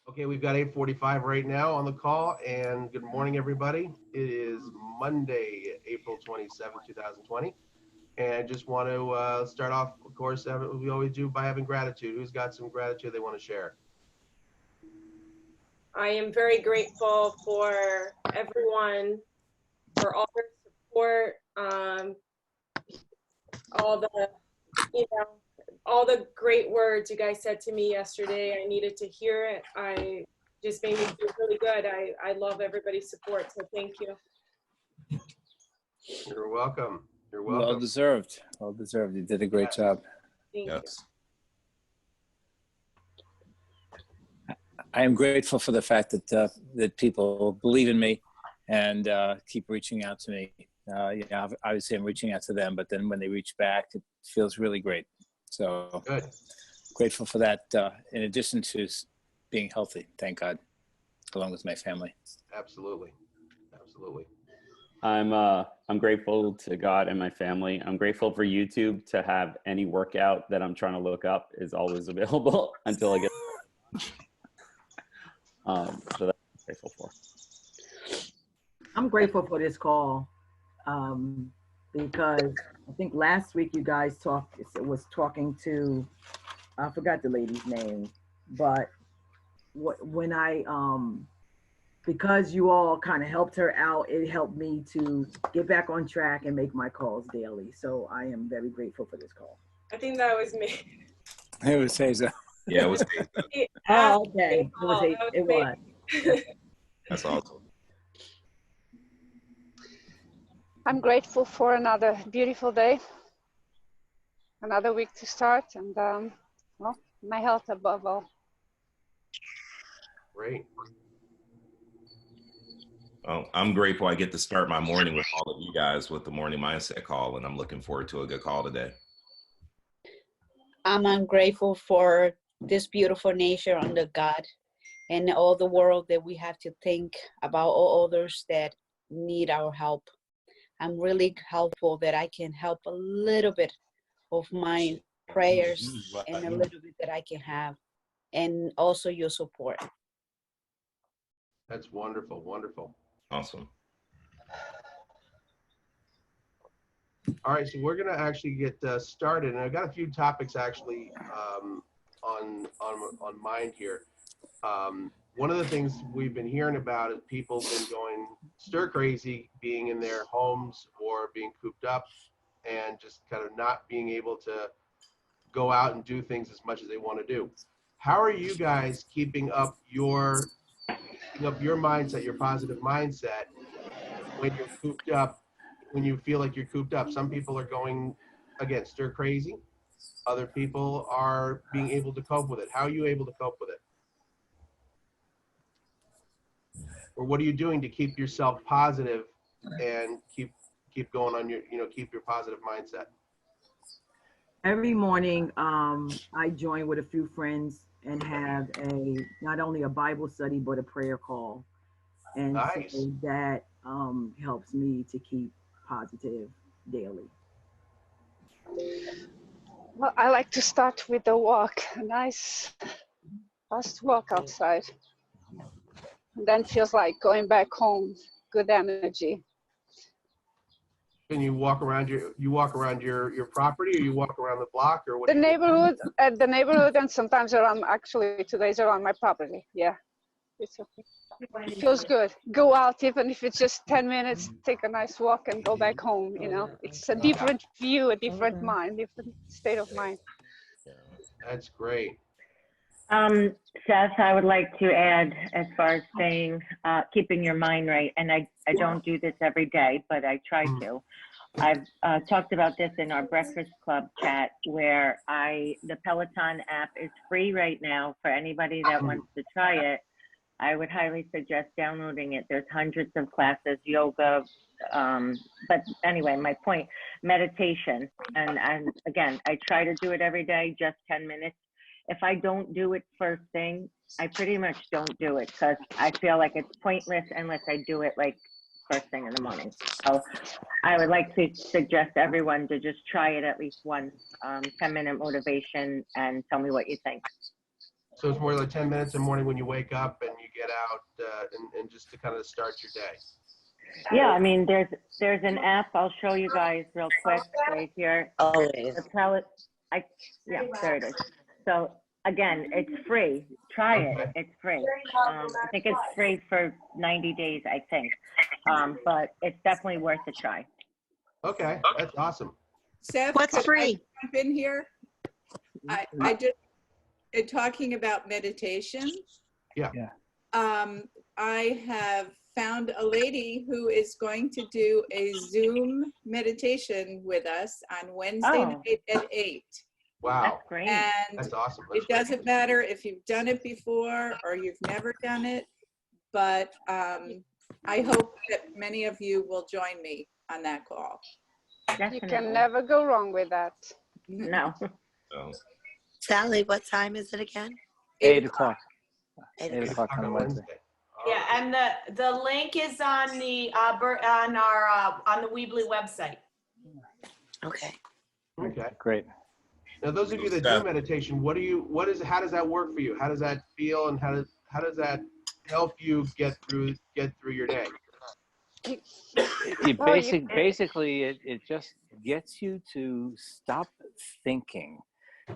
Okay, we've got 8:45 right now on the call, and good morning, everybody. It is Monday, April 27th, 2020, and I just want to start off, of course, we always do by having gratitude. Who's got some gratitude they want to share? I am very grateful for everyone, for all their support, all the, all the great words you guys said to me yesterday. I needed to hear it. I just made me feel really good. I love everybody's support, so thank you. You're welcome. You're welcome. Well deserved. Well deserved. You did a great job. Thank you. I am grateful for the fact that that people believe in me and keep reaching out to me. Yeah, obviously I'm reaching out to them, but then when they reach back, it feels really great. So Good. Grateful for that. In addition to being healthy, thank God, along with my family. Absolutely. Absolutely. I'm grateful to God and my family. I'm grateful for YouTube to have any workout that I'm trying to look up is always available until I get. So that's what I'm grateful for. I'm grateful for this call because I think last week you guys was talking to, I forgot the lady's name, but when I because you all kind of helped her out, it helped me to get back on track and make my calls daily. So I am very grateful for this call. I think that was me. It was Hazel. Yeah, it was. Oh, okay. It was. That's awesome. I'm grateful for another beautiful day, another week to start, and well, my health above all. Great. Well, I'm grateful I get to start my morning with all of you guys with the morning mindset call, and I'm looking forward to a good call today. I'm grateful for this beautiful nature under God and all the world that we have to think about all others that need our help. I'm really helpful that I can help a little bit of my prayers and a little bit that I can have, and also your support. That's wonderful. Wonderful. Awesome. All right, so we're going to actually get started, and I've got a few topics actually on mind here. One of the things we've been hearing about is people been going stir crazy, being in their homes or being cooped up, and just kind of not being able to go out and do things as much as they want to do. How are you guys keeping up your mindset, your positive mindset, when you're cooped up? When you feel like you're cooped up, some people are going, again, stir crazy. Other people are being able to cope with it. How are you able to cope with it? Or what are you doing to keep yourself positive and keep going on your, keep your positive mindset? Every morning, I join with a few friends and have not only a Bible study, but a prayer call. And Nice. So that helps me to keep positive daily. Well, I like to start with a walk, a nice fast walk outside. And then feels like going back home, good energy. Can you walk around your property, or you walk around the block, or what? The neighborhood, and sometimes around, actually today's around my property. Yeah, it's okay. It feels good. Go out, even if it's just 10 minutes, take a nice walk and go back home, It's a different view, a different mind, different state of mind. That's great. Seth, I would like to add, as far as saying, keeping your mind right, and I don't do this every day, but I try to. I've talked about this in our Breakfast Club chat, where the Peloton app is free right now for anybody that wants to try it. I would highly suggest downloading it. There's hundreds of classes, yoga, but anyway, my point, meditation. And again, I try to do it every day, just 10 minutes. If I don't do it first thing, I pretty much don't do it, because I feel like it's pointless unless I do it like first thing in the morning. So I would like to suggest everyone to just try it at least once, 10-minute motivation, and tell me what you think. So it's more like 10 minutes in the morning when you wake up and you get out and just to kind of start your day. Yeah, I mean, there's an app. I'll show you guys real quick right here. Oh, it is. The pellet. Yeah, there it is. So again, it's free. Try it. Okay. It's free. I think it's free for 90 days, I think. But it's definitely worth a try. Okay, that's awesome. Seth, What's could free? I jump in here? I just talking about meditation. Yeah. I have found a lady who is going to do a Zoom meditation with us on Wednesday night at 8. Wow. That's great. And That's awesome. it doesn't matter if you've done it before or you've never done it, but I hope that many of you will join me on that call. Definitely. You can never go wrong with that. No. So, Sally, what time is it again? 8 o'clock. 8 8 o'clock on Wednesday. Yeah, and the link is on the on the Weebly website. Okay. Okay. Great. Now, those of you that do meditation, how does that work for you? How does that feel, and how does that help you get through your day? Basically, it just gets you to stop thinking.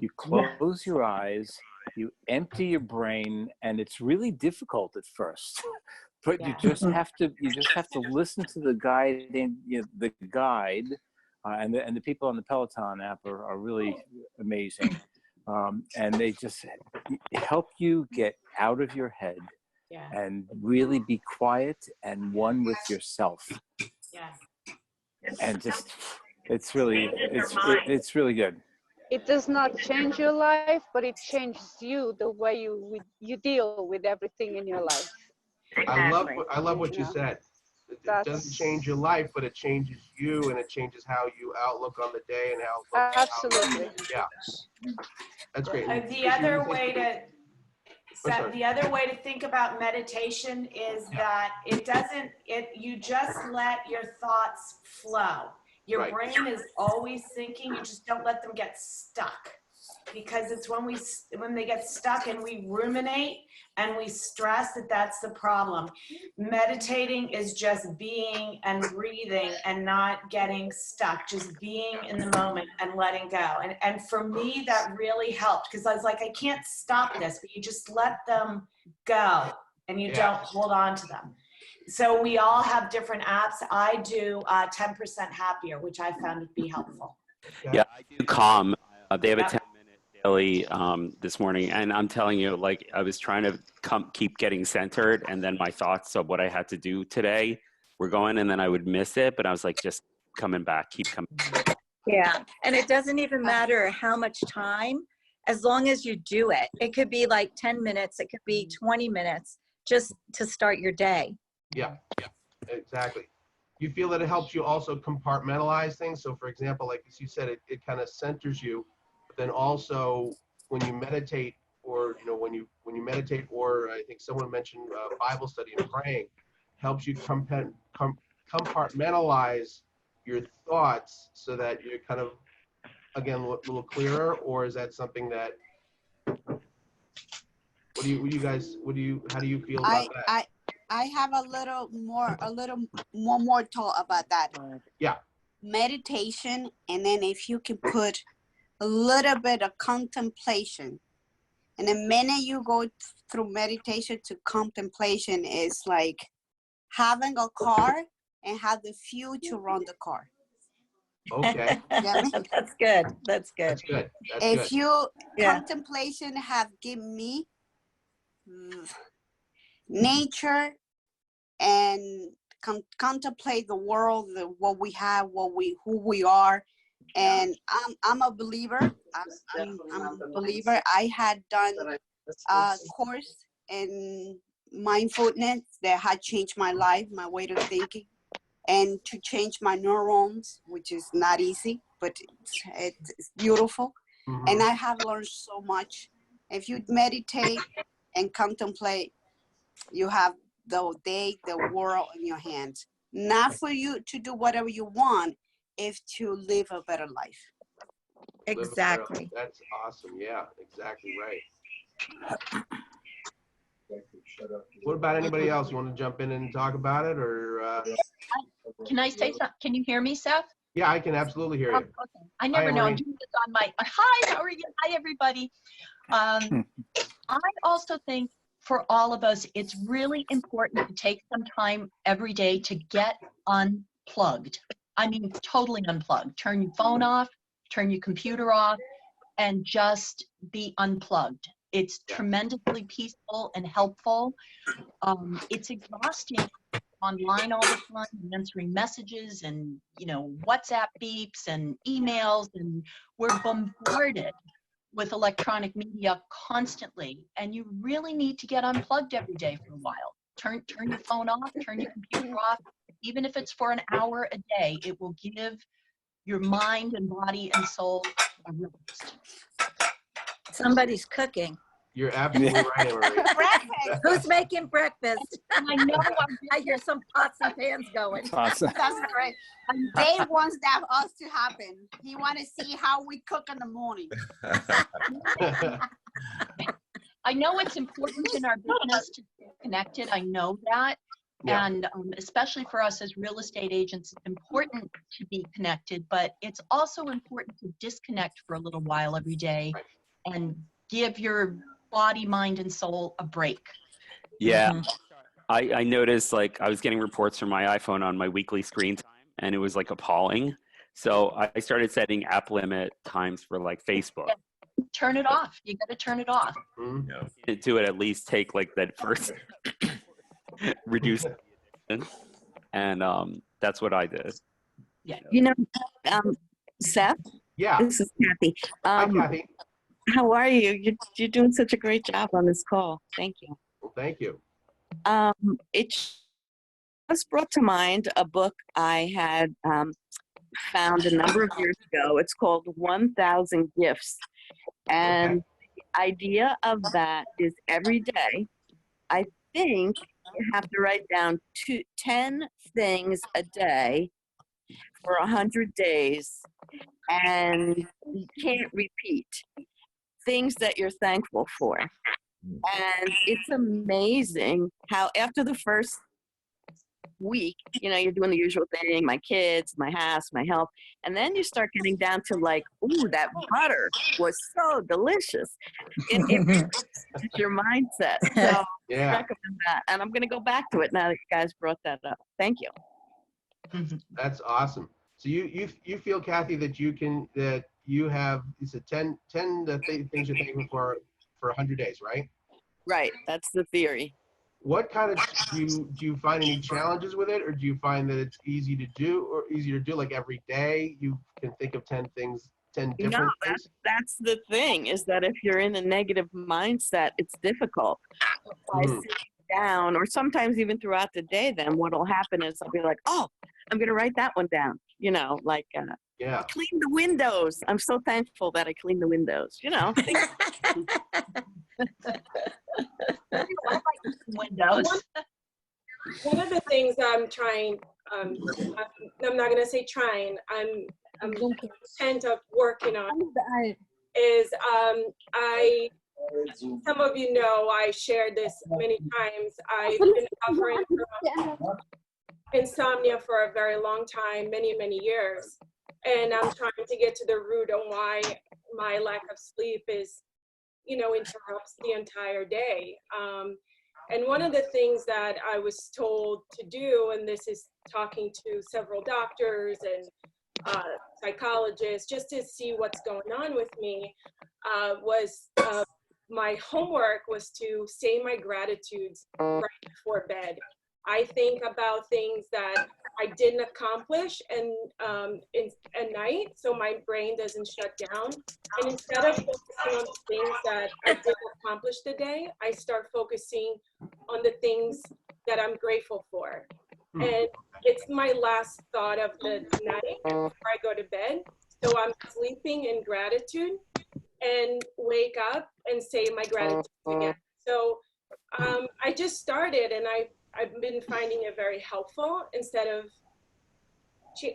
You close your eyes, you empty your brain, and it's really difficult at first. But you just have to listen to the guide, and the guide, and the people on the Peloton app are really amazing, and they just help you get out of your head and really be quiet and one with yourself. Yeah. And just it's really good. It does not change your life, but it changes you, the way you deal with everything in your life. I love what you said. It doesn't change your life, but it changes you, and it changes how you outlook on the day and how. Absolutely. Yeah. That's great. The other way to the other way to think about meditation is that you just let your thoughts flow. Your brain is always thinking, you just don't let them get stuck, because it's when they get stuck and we ruminate and we stress that's the problem. Meditating is just being and breathing and not getting stuck, just being in the moment and letting go. And for me, that really helped, because I was like, I can't stop this, but you just let them go and you don't hold on to them. So we all have different apps. I do 10% Happier, which I found to be helpful. Yeah, I do Calm. They have a 10-minute daily this morning, and I'm telling you, like, I was trying to keep getting centered, and then my thoughts of what I had to do today were going, and then I would miss it, but I was like, just coming back, keep coming back. Yeah, and it doesn't even matter how much time, as long as you do it. It could be like 10 minutes, it could be 20 minutes, just to start your day. Yeah, exactly. You feel that it helps you also compartmentalize things. So for example, like as you said, it kind of centers you, but then also when you meditate, or when you meditate, or I think someone mentioned Bible study and praying, helps you compartmentalize your thoughts so that you're kind of, again, a little clearer. Or is that something that, how do you feel about that? I have a little more thought about that. Yeah. Meditation, and then if you can put a little bit of contemplation. And the minute you go through meditation to contemplation, is like having a car and have the fuel to run the car. Okay. That's good. That's good. That's good. If you contemplation have given me nature and contemplate the world, what we have, who we are, and I'm a believer. I'm a believer. I had done a course in mindfulness that had changed my life, my way of thinking, and to change my neurons, which is not easy, but it's beautiful. Mm-hmm. And I have learned so much. If you meditate and contemplate, you have the day, the world in your hands. Not for you to do whatever you want, if to live a better life. Exactly. That's awesome. Yeah, exactly right. What about anybody else? You want to jump in and talk about it, or? Can I say something? Can you hear me, Seth? Yeah, I can absolutely hear you. Okay. I never know. I'm doing this on my. Hi, how are you? Hi, everybody. I also think for all of us, it's really important to take some time every day to get unplugged. I mean, totally unplugged. Turn your phone off, turn your computer off, and just be unplugged. It's tremendously peaceful and helpful. It's exhausting online all the time, answering messages and, you know, WhatsApp beeps and emails, and we're bombarded with electronic media constantly, and you really need to get unplugged every day for a while. Turn your phone off, turn your computer off, even if it's for an hour a day. It will give your mind and body and soul a rest. Somebody's cooking. You're absolutely right, Erin. Breakfast. Who's making breakfast? I know. I hear some pots and pans going. That's right. Dave wants that us to happen. He want to see how we cook in the morning. I know it's important in our business to stay connected. I know that. Yeah. And especially for us as real estate agents, it's important to be connected, but it's also important to disconnect for a little while every day and give your body, mind, and soul a break. Yeah. Mm-hmm. I noticed, like, I was getting reports from my iPhone on my weekly screen time, and it was like appalling. So I started setting app limit times for like Facebook. Yeah. Turn it off. You got to turn it off. Yeah. To it, at least take like that first reduce, and that's what I did. Yeah. You know, Seth. Yeah. This is Kathy. Hi, Kathy. How are you? You're doing such a great job on this call. Thank you. Well, thank you. It just brought to mind a book I had found a number of years ago. It's called 1,000 Gifts. And the idea of that is every day, I think you have to write down 10 things a day for 100 days, and you can't repeat. Things that you're thankful for. And it's amazing how after the first week, you know, you're doing the usual thing, my kids, my house, my health, and then you start getting down to like, ooh, that butter was so delicious. It's your mindset. So I recommend that. And I'm going to go back to it now that you guys brought that up. Thank you. That's awesome. So you feel, Kathy, that you have, it's a 10 things you're thankful for 100 days, right? Right. That's the theory. What kind of, do you find any challenges with it, or do you find that it's easier to do like every day you can think of 10 things, 10 different things? That's the thing, is that if you're in a negative mindset, it's difficult. I sit down, or sometimes even throughout the day, then what'll happen is I'll be like, oh, I'm going to write that one down, you know, like, yeah. Clean the windows. I'm so thankful that I cleaned the windows, you know. Windows. One of the things I'm trying, I'm not going to say trying, I'm intent of working on is some of you know, I shared this many times. I've been suffering from insomnia for a very long time, many years. And I'm trying to get to the root of why my lack of sleep is, you know, interrupts the entire day. And one of the things that I was told to do, and this is talking to several doctors and psychologists just to see what's going on with me, was my homework was to say my gratitudes right before bed. I think about things that I didn't accomplish and at night, so my brain doesn't shut down. And instead of focusing on the things that I did accomplish today, I start focusing on the things that I'm grateful for. And it's my last thought of the night before I go to bed. So I'm sleeping in gratitude and wake up and say my gratitude again. So I just started, and I've been finding it very helpful instead of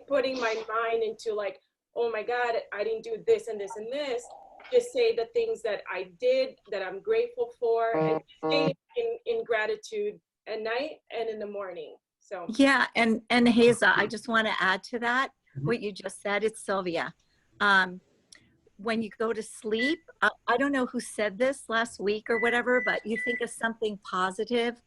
putting my mind into like, oh my God, I didn't do this and this and this. Just say the things that I did, that I'm grateful for, and stay in gratitude at night and in the morning. So yeah, and Haza, I just want to add to that what you just said. It's Sylvia. When you go to sleep, I don't know who said this last week or whatever, but you think of something positive,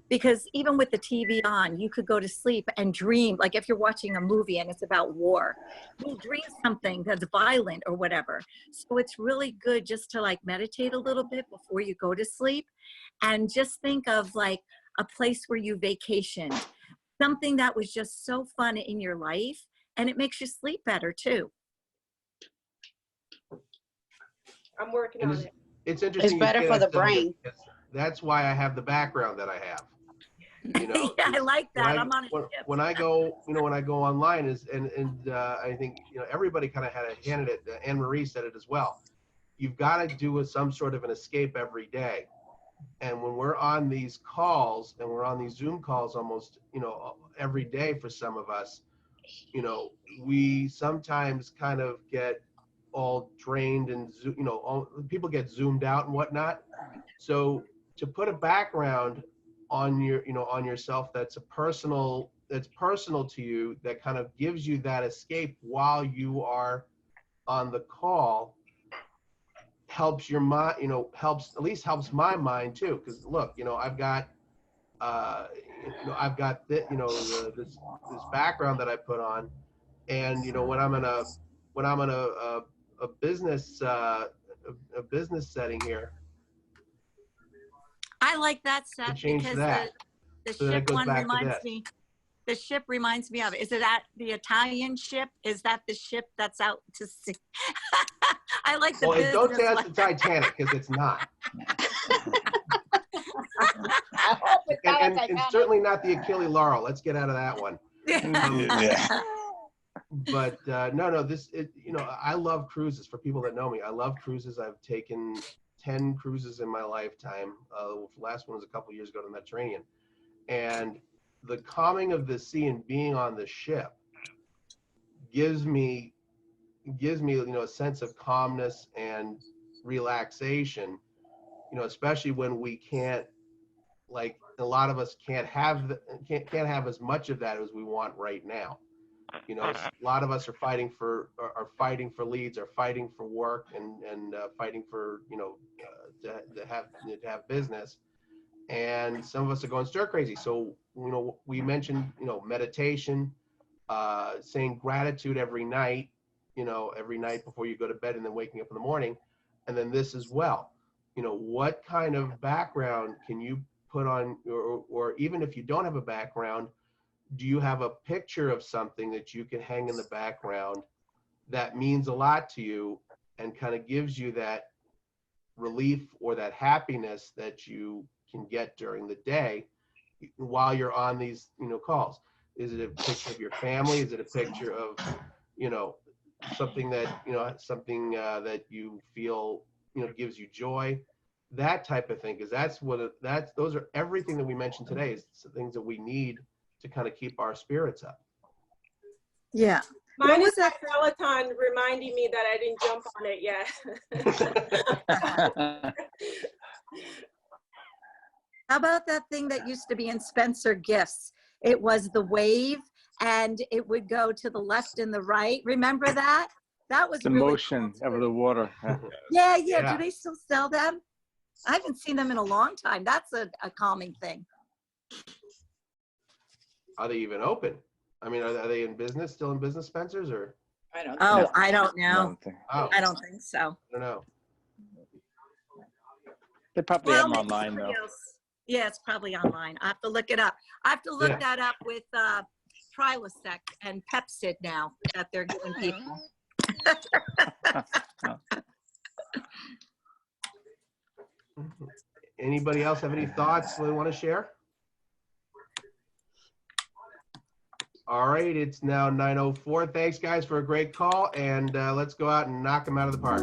because even with the TV on, you could go to sleep and dream. Like if you're watching a movie and it's about war, you'll dream something that's violent or whatever. So it's really good just to like meditate a little bit before you go to sleep, and just think of like a place where you vacationed, something that was just so fun in your life, and it makes you sleep better too. I'm working on it. It's interesting. It's better for the brain. That's why I have the background that I have. You know, yeah, I like that. I'm on a ship. When I go, when I go online and I think, everybody kind of had a hand in it. Anne Marie said it as well. You've got to do some sort of an escape every day. And when we're on these calls and we're on these Zoom calls almost, every day for some of us, we sometimes kind of get all drained and, people get zoomed out and whatnot. So to put a background on your, on yourself that's personal to you, that kind of gives you that escape while you are on the call, helps your mind, at least helps my mind too. Because look, I've got this background that I put on, and when I'm in a business setting here, I like that, Seth, change because that. the So then it ship goes one back to reminds this. me. The ship reminds me of. Is it at the Italian ship? Is that the ship that's out to sea? I like the. Well, don't say business that's the Titanic, because it's not. I hope it's not a And Titanic. certainly not the Achille Laurel. Let's get out of that one. Yeah. But no, I love cruises. For people that know me, I love cruises. I've taken 10 cruises in my lifetime. The last one was a couple years ago to the Mediterranean. And the calming of the sea and being on the ship gives me a sense of calmness and relaxation, especially when we can't, like a lot of us can't have as much of that as we want right now. A lot of us are fighting for leads, are fighting for work, and fighting for to have business, and some of us are going stir crazy. So we mentioned meditation, saying gratitude every night, before you go to bed, and then waking up in the morning, and then this as well. What kind of background can you put on, or even if you don't have a background, do you have a picture of something that you can hang in the background that means a lot to you and kind of gives you that relief or that happiness that you can get during the day while you're on these calls? Is it a picture of your family? Is it a picture of something that that you feel gives you joy? That type of thing, because those are everything that we mentioned today is things that we need to kind of keep our spirits up. Yeah. Mine is that Peloton reminding me that I didn't jump on it yet. How about that thing that used to be in Spencer Gifts? It was the wave, and it would go to the left and the right. Remember that? That was The really motion over the water. Yeah. Do they still sell them? I haven't seen them in a long time. That's a calming thing. Are they even open? I mean, are they in business, still in business, Spencer's, or? I don't know. No. I don't know. Oh. I don't think so. I don't know. They probably have them maybe online somebody though. else. Yeah, it's probably online. I have to look it up. I have to look that up with Prilosec and Pepsid now that they're giving people. Anybody else have any thoughts they want to share? All right, it's now 9:04. Thanks, guys, for a great call, and let's go out and knock them out of the park.